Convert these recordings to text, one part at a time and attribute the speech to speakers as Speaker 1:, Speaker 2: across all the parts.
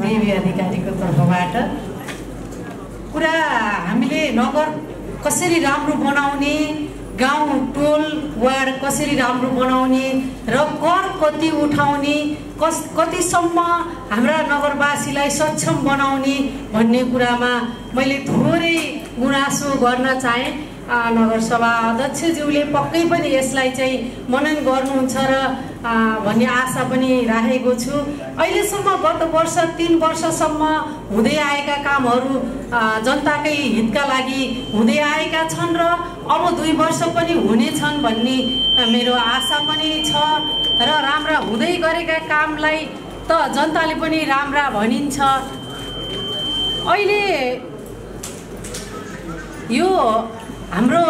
Speaker 1: Baby अधिकारीको तर्फबाट कुरा हामीले नगर कसरी राम्रो बनाउने, गाउँ टोल वार्ड कसरी राम्रो बनाउने र कर कति उठाउने, कतिसम्म हाम्रा नगरवासीलाई सक्षम बनाउने भन्ने कुरामा मैले थोरै गुनासो गर्न चाहे। नगरसभा अध्यक्षज्यूले पक्कै पनि यसलाई चाहिँ मनन गर्नुहुन्छ र भन्ने आशा पनि राखेको छु। अहिलेसम्म गत वर्ष 3 वर्षसम्म हुँदै आएका कामहरू जनताकै हितका लागि हुँदै आएका छन् र अब 2 वर्ष पनि हुनेछन् भन्ने मेरो आशा पनि छ र राम्रा हुँदै गरेका कामलाई त जनताले पनि राम्रा भनिन्छ। अहिले यो हाम्रो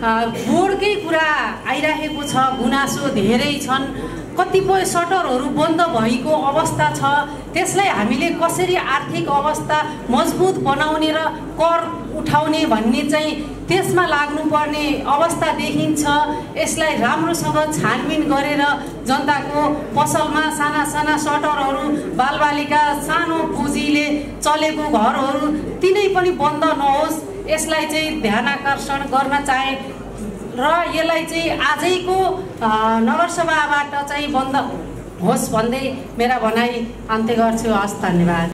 Speaker 1: बोर्डकै कुरा आइरहेको छ, गुनासो धेरै छन्। कतिपय सटरहरू बन्द भएको अवस्था छ, त्यसलाई हामीले कसरी आर्थिक अवस्था मजबुत बनाउने र कर उठाउने भन्ने चाहिँ त्यसमा लाग्नुपर्ने अवस्था देखिन्छ। यसलाई राम्रोसँग छानबिन गरेर जनताको पसलमा साना साना सटरहरू, बालबालिका सानो पुँजीले चलेको घरहरू तिनै पनि बन्द नहोस्, यसलाई चाहिँ ध्यानाकर्षण गर्न चाहे र यसलाई चाहिँ आजैको नगरसभाबाट चाहिँ बन्द होस् भन्दै मेरा भनाइ अन्त्य गर्छु। हस्, धन्यवाद।